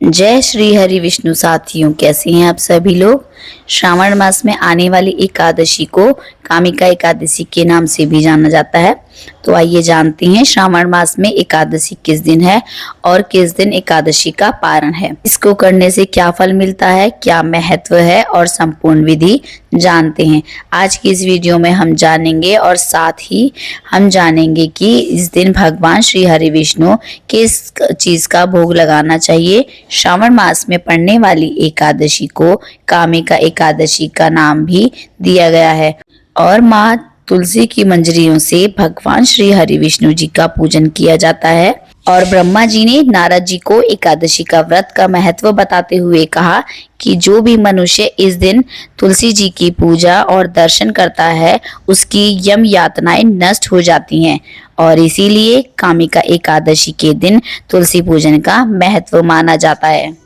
जय श्री हरि विष्णु साथियों, कैसे हैं आप सभी लोग। श्रावण मास में आने वाली एकादशी को कामिका एकादशी के नाम से भी जाना जाता है। तो आइए जानते हैं श्रावण मास में एकादशी किस दिन है और किस दिन एकादशी का पारण है। इसको करने से क्या फल मिलता है, क्या महत्व है और संपूर्ण विधि जानते हैं। आज की इस वीडियो में हम जानेंगे और साथ ही हम जानेंगे कि इस दिन भगवान श्री हरि विष्णु किस चीज का भोग लगाना चाहिए। श्रावण मास में पड़ने वाली एकादशी को कामिका एकादशी का नाम भी दिया गया है और माँ तुलसी की मंजरियों से भगवान श्री हरि विष्णु जी का पूजन किया जाता है। और ब्रह्मा जी ने नारद जी को एकादशी का व्रत का महत्व बताते हुए कहा कि जो भी मनुष्य इस दिन तुलसी जी की पूजा और दर्शन करता है उसकी यम यातनाएं नष्ट हो जाती हैं और इसीलिए कामिका एकादशी के दिन तुलसी पूजन का महत्व माना जाता है।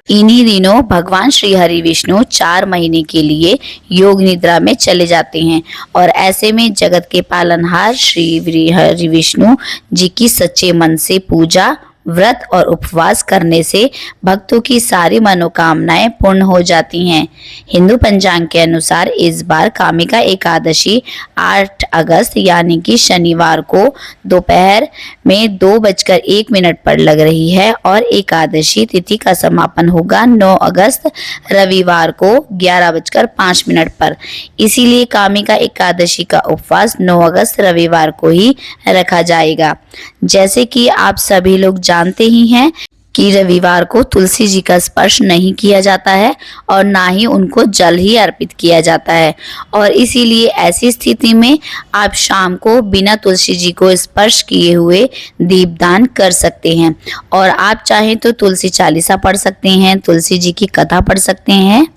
इन्हीं दिनों भगवान श्री हरि विष्णु 4 महीने के लिए योग निद्रा में चले जाते हैं और ऐसे में जगत के पालनहार श्री हरि विष्णु जी की सच्चे मन से पूजा, व्रत और उपवास करने से भक्तों की सारी मनोकामनाएं पूर्ण हो जाती हैं। हिंदू पंचांग के अनुसार इस बार कामिका एकादशी 8 अगस्त यानी कि शनिवार को दोपहर में 2:01 पर लग रही है और एकादशी तिथि का समापन होगा 9 अगस्त रविवार को 11:05 पर। इसीलिए कामिका एकादशी का उपवास 9 अगस्त रविवार को ही रखा जाएगा। जैसे कि आप सभी लोग जानते ही हैं कि रविवार को तुलसी जी का स्पर्श नहीं किया जाता है और ना ही उनको जल ही अर्पित किया जाता है और इसीलिए ऐसी स्थिति में आप शाम को बिना तुलसी जी को स्पर्श किए हुए दीपदान कर सकते हैं और आप चाहें तो तुलसी चालीसा पढ़ सकते हैं, तुलसी जी की कथा पढ़ सकते हैं।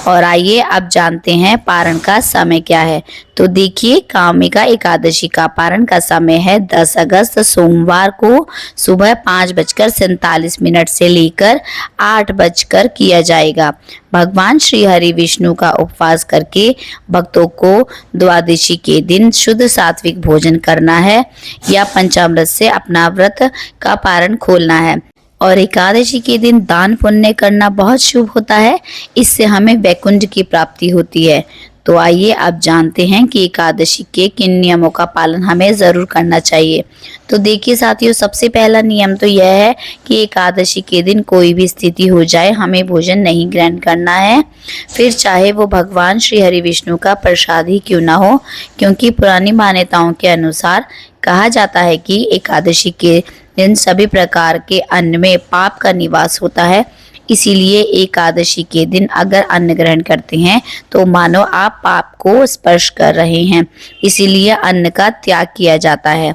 और आइए अब जानते हैं पारण का समय क्या है। तो देखिए, कामिका एकादशी का पारण का समय है 10 अगस्त सोमवार को सुबह 5:47 से लेकर 8 बजकर किया जाएगा। भगवान श्री हरि विष्णु का उपवास करके भक्तों को द्वादशी के दिन शुद्ध सात्विक भोजन करना है या पंचामृत से अपना व्रत का पारण खोलना है। और एकादशी के दिन दान पुण्य करना बहुत शुभ होता है, इससे हमें वैकुंठ की प्राप्ति होती है। तो आइए अब जानते हैं कि एकादशी के किन नियमों का पालन हमें ज़रूर करना चाहिए। तो देखिए साथियों, सबसे पहला नियम तो यह है कि एकादशी के दिन कोई भी स्थिति हो जाए हमें भोजन नहीं ग्रहण करना है, फिर चाहे वो भगवान श्री हरि विष्णु का प्रसाद ही क्यों ना हो, क्योंकि पुरानी मान्यताओं के अनुसार कहा जाता है कि एकादशी के दिन सभी प्रकार के अन्न में पाप का निवास होता है। इसीलिए एकादशी के दिन अगर अन्न ग्रहण करते हैं तो मानो आप पाप को स्पर्श कर रहे हैं, इसीलिए अन्न का त्याग किया जाता है।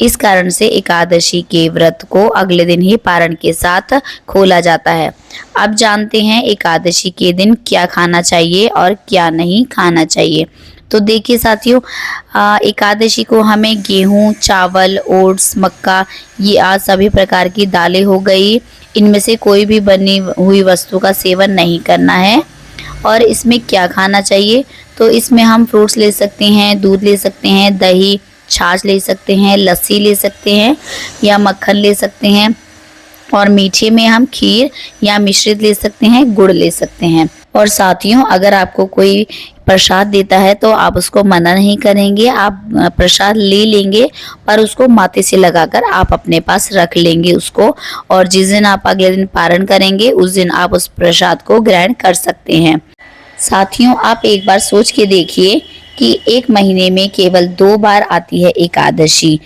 इस कारण से एकादशी के व्रत को अगले दिन ही पारण के साथ खोला जाता है। अब जानते हैं एकादशी के दिन क्या खाना चाहिए और क्या नहीं खाना चाहिए। तो देखिए साथियों, एकादशी को हमें गेहूं, चावल, ओट्स, मक्का, ये आज सभी प्रकार की दालें हो गई, इनमें से कोई भी बनी हुई वस्तु का सेवन नहीं करना है। और इसमें क्या खाना चाहिए, तो इसमें हम फ्रूट्स ले सकते हैं, दूध ले सकते हैं, दही, छाछ ले सकते हैं, लस्सी ले सकते हैं या मक्खन ले सकते हैं। और मीठे में हम खीर या मिश्रित ले सकते हैं, गुड़ ले सकते हैं। और साथियों, अगर आपको कोई प्रसाद देता है तो आप उसको मना नहीं करेंगे, आप प्रसाद ले लेंगे पर उसको माथे से लगाकर आप अपने पास रख लेंगे उसको। और जिस दिन आप अगले दिन पारण करेंगे उस दिन आप उस प्रसाद को ग्रहण कर सकते हैं। साथियों, आप एक बार सोच के देखिए कि 1 महीने में केवल 2 बार आती है एकादशी,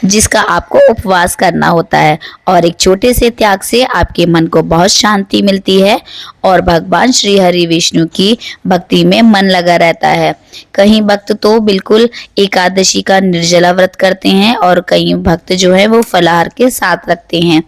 जिसका आपको उपवास करना होता है और एक छोटे से त्याग से आपके मन को बहुत शांति मिलती है और भगवान श्री हरि विष्णु की भक्ति में मन लगा रहता है। कई भक्त तो बिल्कुल एकादशी का निर्जला व्रत करते हैं और कई भक्त जो है वो फलाहार के साथ रखते हैं,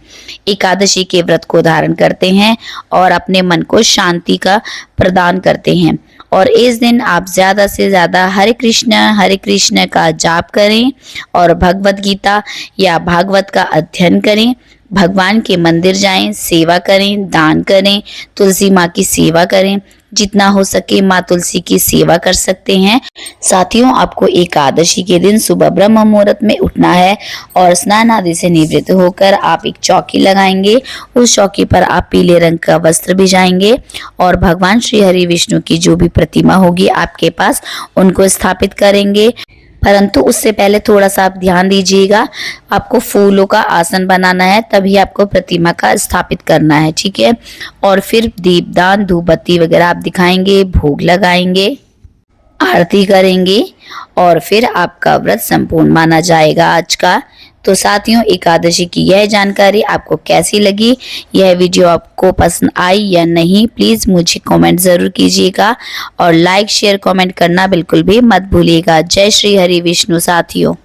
एकादशी के व्रत को धारण करते हैं और अपने मन को शांति का प्रदान करते हैं। और इस दिन आप ज़्यादा से ज़्यादा हरे कृष्ण का जाप करें और भगवत गीता या भागवत का अध्ययन करें। भगवान के मंदिर जाएं, सेवा करें, दान करें, तुलसी माँ की सेवा करें। जितना हो सके माँ तुलसी की सेवा कर सकते हैं। साथियों, आपको एकादशी के दिन सुबह ब्रह्म मुहूर्त में उठना है और स्नान आदि से निवृत्त होकर आप एक चौकी लगाएंगे। उस चौकी पर आप पीले रंग का वस्त्र भिजाएंगे और भगवान श्री हरि विष्णु की जो भी प्रतिमा होगी आपके पास उनको स्थापित करेंगे। परंतु उससे पहले थोड़ा सा आप ध्यान दीजिएगा, आपको फूलों का आसन बनाना है, तभी आपको प्रतिमा का स्थापित करना है, ठीक है। और फिर दीपदान धूप बत्ती वगैरह आप दिखाएंगे, भोग लगाएंगे, आरती करेंगे और फिर आपका व्रत संपूर्ण माना जाएगा आज का। तो साथियों, एकादशी की यह जानकारी आपको कैसी लगी? यह वीडियो आपको पसंद आई या नहीं, प्लीज मुझे कमेंट जरूर कीजिएगा और लाइक शेयर कमेंट करना बिल्कुल भी मत भूलिएगा। जय श्री हरि विष्णु साथियों।